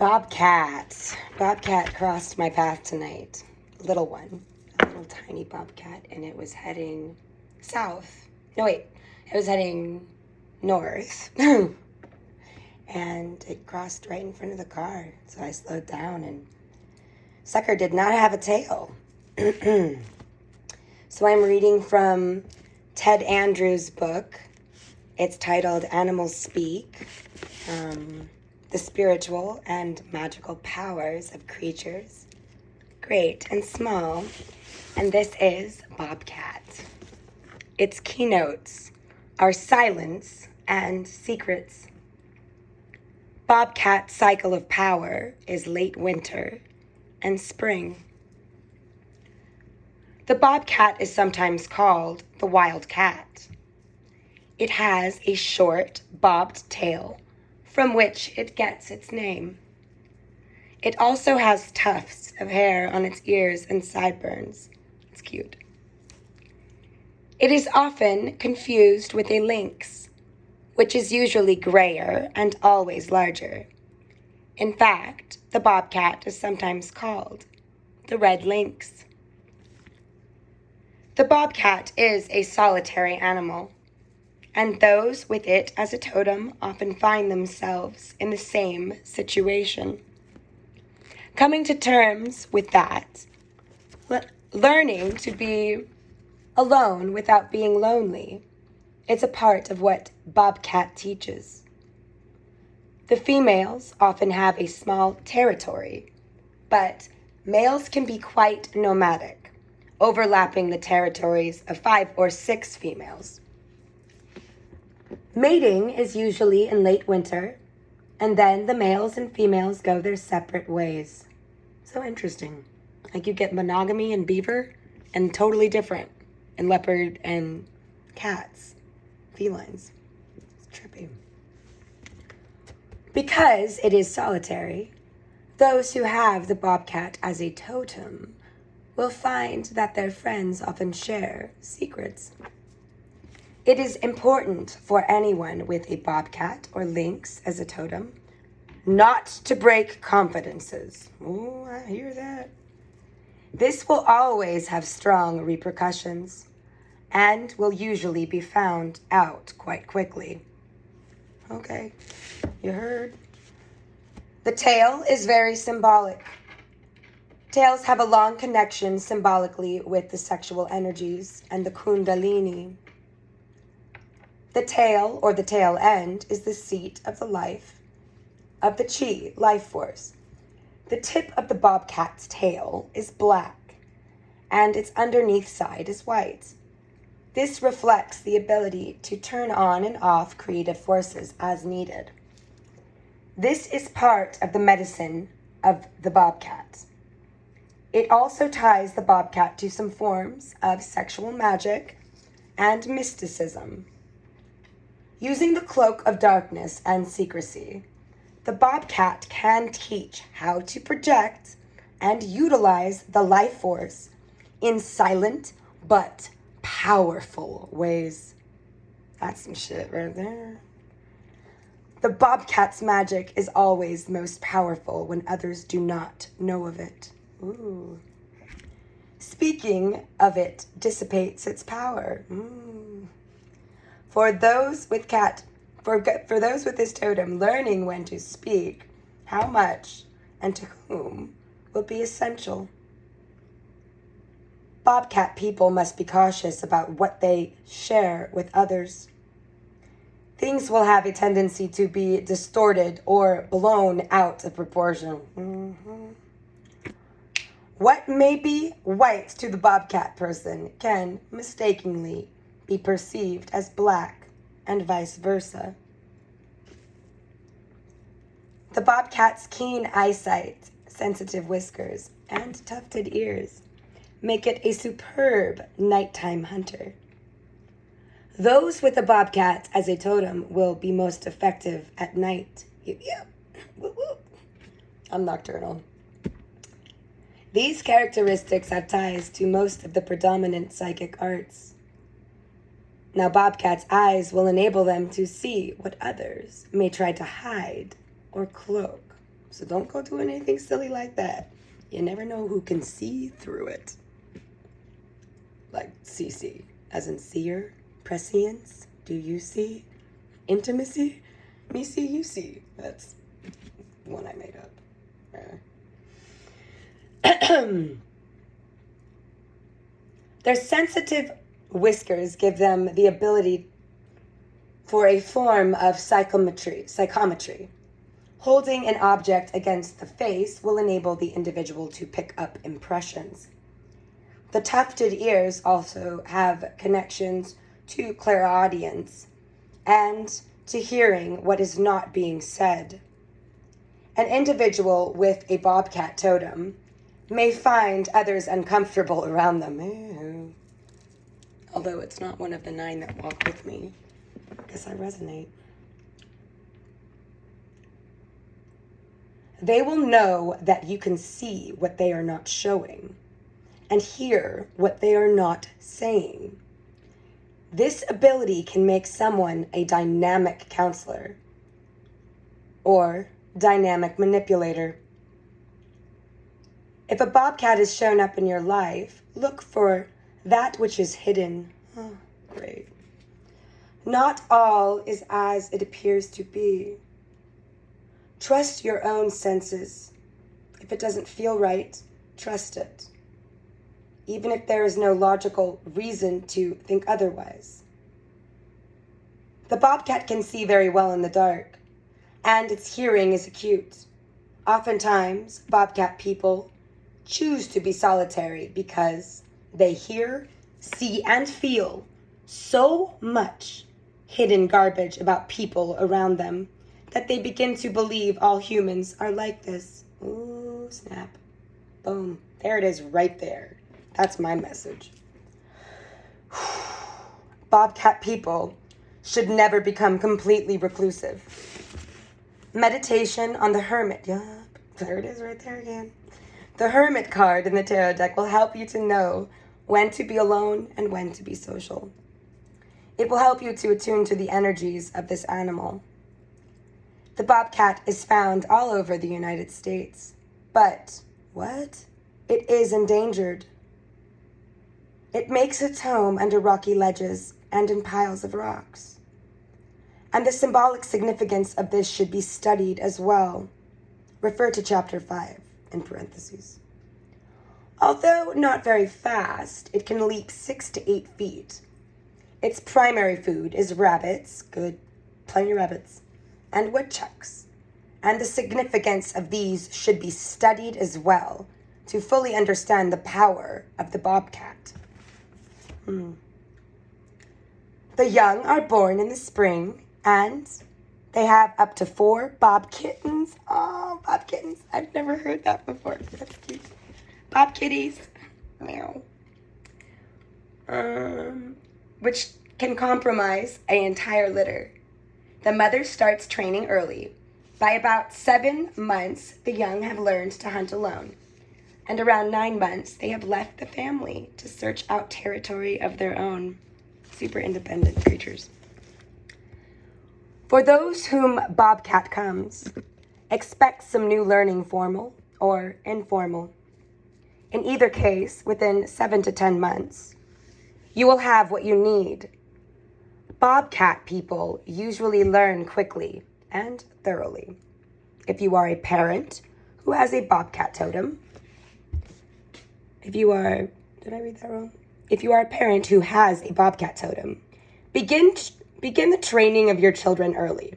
Bobcat. Bobcat crossed my path tonight. Little one. A little tiny bobcat. And it was heading south. No, wait. It was heading north. And it crossed right in front of the car. So I slowed down and sucker did not have a tail. So I'm reading from Ted Andrews' book. It's titled Animals Speak. The spiritual and magical powers of creatures, great and small. And this is Bobcat. Its keynotes are silence and secrets. Bobcat's cycle of power is late winter and spring. The bobcat is sometimes called the wild cat. It has a short, bobbed tail from which it gets its name. It also has tufts of hair on its ears and sideburns. It's cute. It is often confused with a lynx, which is usually grayer and always larger. In fact, the bobcat is sometimes called the red lynx. The bobcat is a solitary animal, and those with it as a totem often find themselves in the same situation. Coming to terms with that, learning to be alone without being lonely, it's a part of what Bobcat teaches. The females often have a small territory, but males can be quite nomadic, overlapping the territories of 5 or 6 females. Mating is usually in late winter, and then the males and females go their separate ways. So interesting. Like you get monogamy in beaver and totally different in leopard and cats, felines. It's trippy. Because it is solitary, those who have the bobcat as a totem will find that their friends often share secrets. It is important for anyone with a bobcat or lynx as a totem not to break confidences. Oh, I hear that. This will always have strong repercussions and will usually be found out quite quickly. Okay, you heard. The tail is very symbolic. Tails have a long connection symbolically with the sexual energies and the kundalini. The tail, or the tail end, is the seat of the life, of the chi, life force. The tip of the bobcat's tail is black, and its underneath side is white. This reflects the ability to turn on and off creative forces as needed. This is part of the medicine of the bobcat. It also ties the bobcat to some forms of sexual magic and mysticism. Using the cloak of darkness and secrecy, the bobcat can teach how to project and utilize the life force in silent but powerful ways. That's some shit right there. The bobcat's magic is always most powerful when others do not know of it. Ooh. Speaking of it dissipates its power. For those with this totem, learning when to speak, how much, and to whom will be essential. Bobcat people must be cautious about what they share with others. Things will have a tendency to be distorted or blown out of proportion. What may be white to the bobcat person can mistakenly be perceived as black, and vice versa. The bobcat's keen eyesight, sensitive whiskers, and tufted ears make it a superb nighttime hunter. Those with a bobcat as a totem will be most effective at night. Yep. Whoop, whoop. I'm nocturnal. These characteristics have ties to most of the predominant psychic arts. Now, bobcats' eyes will enable them to see what others may try to hide or cloak. So don't go doing anything silly like that. You never know who can see through it. Like CC, as in seer, prescience, do you see? Intimacy, me see, you see. That's one I made up. Their sensitive whiskers give them the ability for a form of psychometry. Holding an object against the face will enable the individual to pick up impressions. The tufted ears also have connections to clairaudience and to hearing what is not being said. An individual with a bobcat totem may find others uncomfortable around them. Ew. Although it's not one of the 9 that walk with me. I guess I resonate. They will know that you can see what they are not showing and hear what they are not saying. This ability can make someone a dynamic counselor or dynamic manipulator. If a bobcat has shown up in your life, look for that which is hidden. Oh, great. Not all is as it appears to be. Trust your own senses. If it doesn't feel right, trust it. Even if there is no logical reason to think otherwise. The bobcat can see very well in the dark, and its hearing is acute. Oftentimes, bobcat people choose to be solitary because they hear, see, and feel so much hidden garbage about people around them that they begin to believe all humans are like this. Ooh, snap. Boom. There it is right there. That's my message. Bobcat people should never become completely reclusive. Meditation on the Hermit. Yup, there it is right there again. The Hermit card in the tarot deck will help you to know when to be alone and when to be social. It will help you to attune to the energies of this animal. The bobcat is found all over the United States, but what? It is endangered. It makes its home under rocky ledges and in piles of rocks. And the symbolic significance of this should be studied as well. Refer to chapter 5 in parentheses. Although not very fast, it can leap 6 to 8 feet. Its primary food is rabbits, good, plenty of rabbits, and woodchucks, and the significance of these should be studied as well to fully understand the power of the bobcat. The young are born in the spring, and they have up to 4 bob kittens. Oh, bob kittens. I've never heard that before. That's cute. Bob kitties. Meow. Which can compromise an entire litter. The mother starts training early. By about 7 months, the young have learned to hunt alone. And around 9 months, they have left the family to search out territory of their own. Super independent creatures. For those whom bobcat comes, expect some new learning, formal or informal. In either case, within 7 to 10 months, you will have what you need. Bobcat people usually learn quickly and thoroughly. If you are a parent who has a bobcat totem, if you are a parent who has a bobcat totem, begin the training of your children early.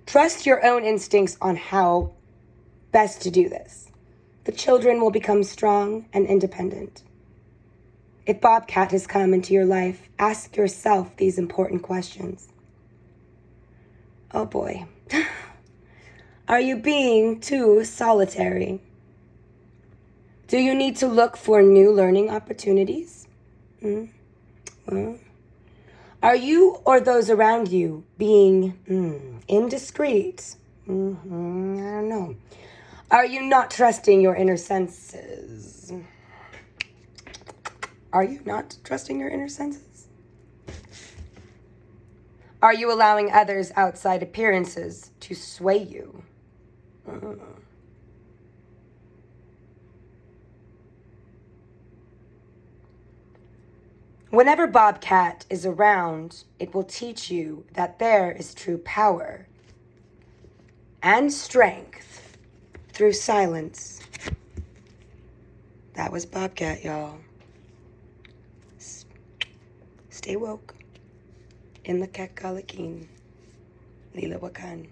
Trust your own instincts on how best to do this. The children will become strong and independent. If bobcat has come into your life, ask yourself these important questions. Oh boy. Are you being too solitary? Do you need to look for new learning opportunities? Well, are you or those around you being indiscreet? I don't know. Are you not trusting your inner senses? Are you not trusting your inner senses? Are you allowing others' outside appearances to sway you? Whenever Bobcat is around, it will teach you that there is true power and strength through silence. That was Bobcat, y'all. Stay woke. In the Kakalikin. Lila Wakan.